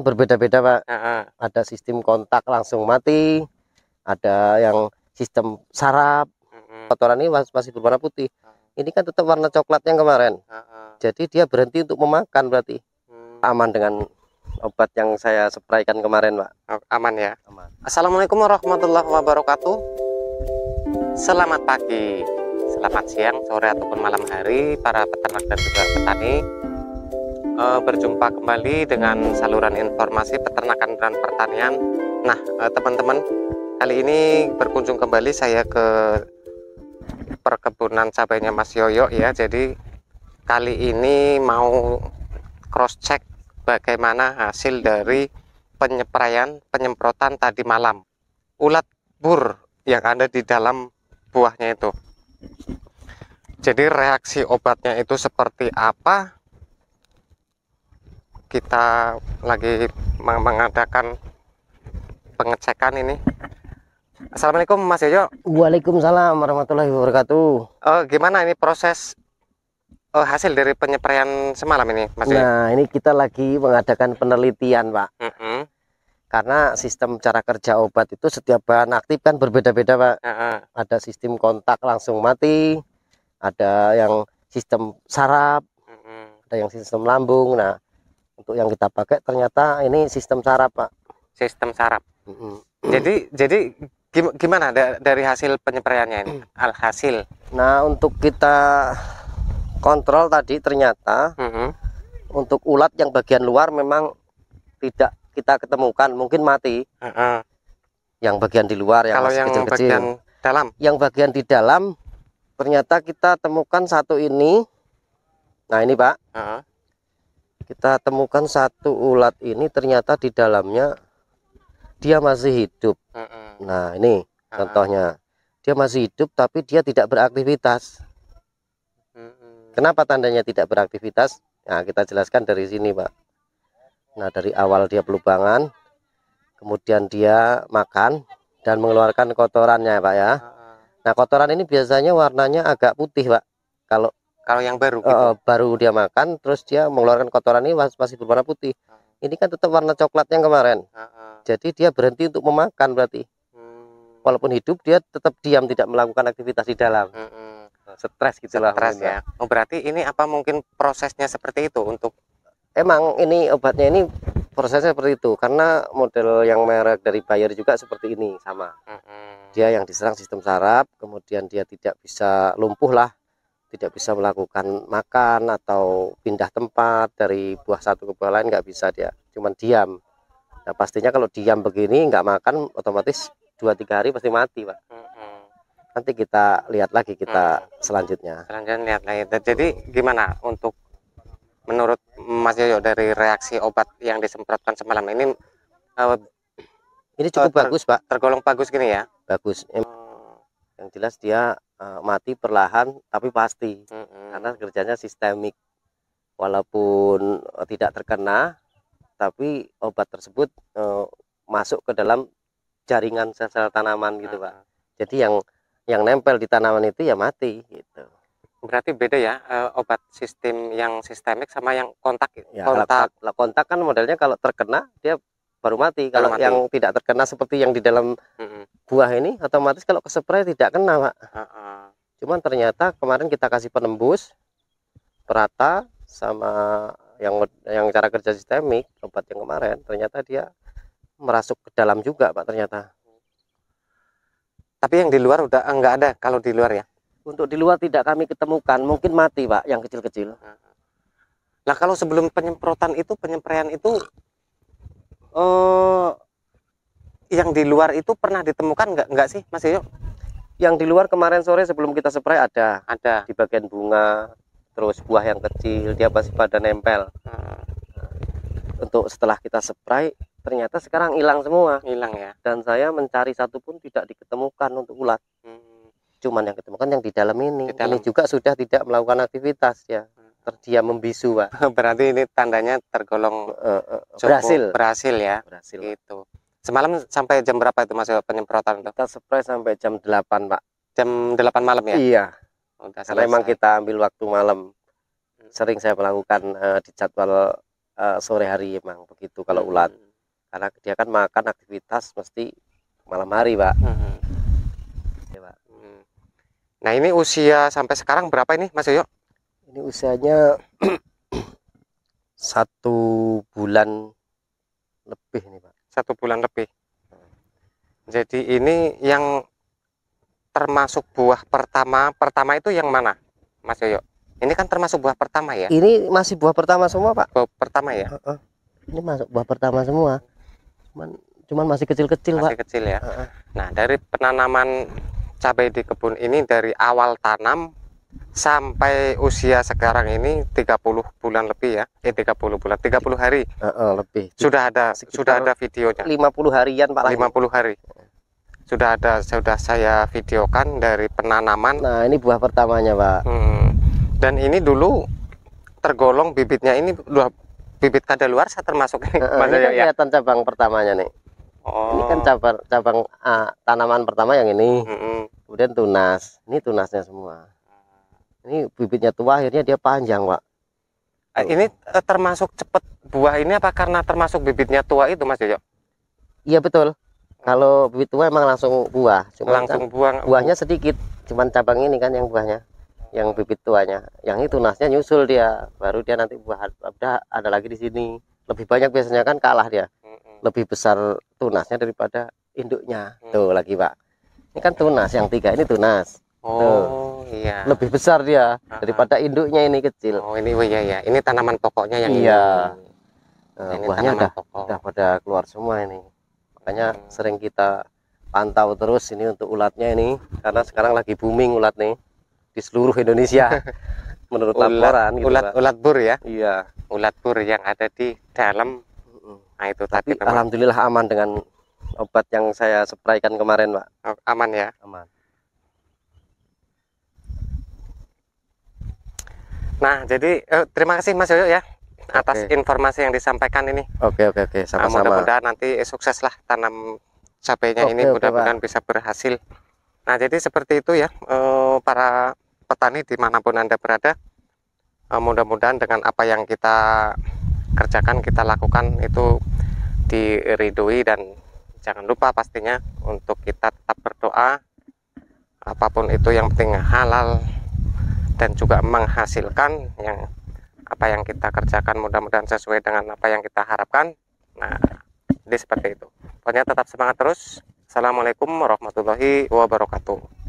Berbeda-beda Pak. Ada sistem kontak langsung mati, ada yang sistem sarap. Kotoran ini masih berwarna putih. Ini kan tetap warna coklat yang kemarin. Jadi dia berhenti untuk memakan berarti. Aman dengan obat yang saya spraykan kemarin Pak. Aman ya. Aman. Assalamualaikum warahmatullahi wabarakatuh. Selamat pagi, selamat siang, sore ataupun malam hari para peternak dan juga petani. Berjumpa kembali dengan saluran informasi peternakan dan pertanian. Nah teman-teman, kali ini berkunjung kembali saya ke perkebunan cabainya Mas Yoyo ya. Jadi kali ini mau cross check bagaimana hasil dari penyemprotan tadi malam ulat bur yang ada di dalam buahnya itu. Jadi reaksi obatnya itu seperti apa? Kita lagi mengadakan pengecekan ini. Assalamualaikum Mas Yoyo. Waalaikumsalam warahmatullahi wabarakatuh. Gimana ini proses hasil dari penyepraian semalam ini Mas Yoyo? Nah ini kita lagi mengadakan penelitian Pak. Karena sistem cara kerja obat itu setiap bahan aktif kan berbeda-beda Pak. Ada sistem kontak langsung mati, ada yang sistem sarap, ada yang sistem lambung. Nah untuk yang kita pakai ternyata ini sistem sarap Pak. Sistem sarap. Jadi gimana dari hasil penyepraiannya ini? Alhasil. Nah untuk kita kontrol tadi ternyata untuk ulat yang bagian luar memang tidak kita ketemukan, mungkin mati. Yang bagian di luar yang kalau yang kecil-kecil. bagian dalam? Yang bagian di dalam ternyata kita temukan satu ini. Nah ini Pak. Kita temukan satu ulat ini ternyata di dalamnya dia masih hidup. Nah ini contohnya, dia masih hidup tapi dia tidak beraktivitas. Kenapa tandanya tidak beraktivitas? Nah kita jelaskan dari sini Pak. Nah dari awal dia pelubangan, kemudian dia makan dan mengeluarkan kotorannya Pak ya. Nah kotoran ini biasanya warnanya agak putih Pak. Kalau yang baru gitu. Baru dia makan terus dia mengeluarkan kotoran ini masih berwarna putih. Ini kan tetap warna coklat yang kemarin. Jadi dia berhenti untuk memakan berarti. Walaupun hidup dia tetap diam, tidak melakukan aktivitas di dalam. Stres gitu lah. Stres ya. Oh berarti ini apa mungkin prosesnya seperti itu untuk? Emang ini obatnya ini prosesnya seperti itu karena model yang merek dari Bayer juga seperti ini sama. Dia yang diserang sistem saraf, kemudian dia tidak bisa lumpuh lah. Tidak bisa melakukan makan atau pindah tempat dari buah satu ke buah lain, nggak bisa, dia cuman diam. Nah pastinya kalau diam begini nggak makan otomatis 2-3 hari pasti mati Pak. Nanti kita lihat lagi selanjutnya lihat lagi. Jadi gimana untuk menurut Mas Yoyo dari reaksi obat yang disemprotkan semalam ini? Ini cukup bagus Pak, tergolong bagus gini ya. Bagus. Yang jelas dia mati perlahan tapi pasti, karena kerjanya sistemik. Walaupun tidak terkena, tapi obat tersebut masuk ke dalam jaringan sel-sel tanaman gitu Pak. Jadi yang nempel di tanaman itu ya mati gitu. Berarti beda ya obat sistem yang sistemik sama yang kontak. Ya, kontak kan modelnya kalau terkena dia baru mati. Kalau yang tidak terkena seperti yang di dalam buah ini otomatis kalau kesepray tidak kena Pak. Cuman ternyata kemarin kita kasih penembus perata sama yang cara kerja sistemik obat yang kemarin, ternyata dia merasuk ke dalam juga Pak ternyata. Tapi yang di luar udah enggak ada kalau di luar ya? Untuk di luar tidak kami ketemukan, mungkin mati Pak yang kecil-kecil. Nah kalau sebelum penyemprotan itu, penyempraian itu yang di luar itu pernah ditemukan enggak sih Mas Yoyo? Yang di luar kemarin sore sebelum kita spray ada di bagian bunga, terus buah yang kecil dia masih pada nempel. Untuk setelah kita spray ternyata sekarang hilang semua. Hilang ya. Dan saya mencari satu pun tidak diketemukan untuk ulat. Cuman yang ditemukan yang di dalam ini. Ini juga sudah tidak melakukan aktivitas ya. Terdiam membisu Pak. Berarti ini tandanya tergolong berhasil ya. Berhasil itu. Semalam sampai jam berapa itu Mas penyemprotan itu? Kita spray sampai jam 8 Pak. Jam 8 malam ya? Iya. Udah karena memang kita ambil waktu malam. Sering saya melakukan di jadwal sore hari emang begitu kalau ulat, karena dia kan makan aktivitas mesti malam hari Pak. Ya, Pak. Nah ini usia sampai sekarang berapa ini Mas Yoyo? Ini usianya 1 bulan lebih nih Pak. 1 bulan lebih. Jadi ini yang termasuk buah pertama itu yang mana Mas Yoyo? Ini kan termasuk buah pertama ya? Ini masih buah pertama semua Pak. Buah pertama ya? Ini masuk buah pertama semua. Cuman masih kecil-kecil Pak. Masih kecil ya. Nah dari penanaman cabai di kebun ini dari awal tanam sampai usia sekarang ini 30 bulan lebih ya. 30 bulan, 30 hari. Lebih. Sudah ada videonya. 50 harian Pak. 50 hari. Sudah saya videokan dari penanaman. Nah, ini buah pertamanya, Pak. Dan ini dulu tergolong bibitnya ini bibit kadaluarsa termasuk ini. Ini kan kelihatan cabang pertamanya nih. Ini kan cabang tanaman pertama yang ini. Kemudian tunas. Ini tunasnya semua. Ini bibitnya tua, akhirnya dia panjang, Pak. Ini termasuk cepat buah ini apa karena termasuk bibitnya tua itu, Mas Yoyo? Iya betul. Kalau bibit tua emang langsung buah. Cuman langsung kan buahnya sedikit. Cuman cabang ini kan yang buahnya, yang bibit tuanya. Yang itu tunasnya nyusul dia, baru dia nanti buah ada lagi di sini. Lebih banyak biasanya kan kalah dia. Lebih besar tunasnya daripada induknya. Tuh lagi Pak. Ini kan tunas yang 3 ini tunas. Oh iya. Lebih besar dia daripada induknya ini kecil. Oh ini ya. Ini tanaman pokoknya yang iya. Ini buahnya udah pada keluar semua ini. Makanya sering kita pantau terus ini untuk ulatnya ini, karena sekarang lagi booming ulat nih di seluruh Indonesia. Menurut laporan gitu, ulat bur ya. Iya, ulat bur yang ada di dalam. Nah itu tapi tadi alhamdulillah aman dengan obat yang saya spraykan kemarin Pak. Aman ya. Aman. Nah jadi terima kasih Mas Yoyo ya atas informasi yang disampaikan ini. Oke sama-sama. Mudah-mudahan nanti sukses lah tanam cabainya ini, mudah-mudahan bisa berhasil. Nah jadi seperti itu ya para petani dimanapun Anda berada, mudah-mudahan dengan apa yang kita kerjakan, kita lakukan itu diridhoi, dan jangan lupa pastinya untuk kita tetap berdoa, apapun itu yang penting halal dan juga menghasilkan. Yang apa yang kita kerjakan mudah-mudahan sesuai dengan apa yang kita harapkan. Nah jadi seperti itu, pokoknya tetap semangat terus. Assalamualaikum warahmatullahi wabarakatuh.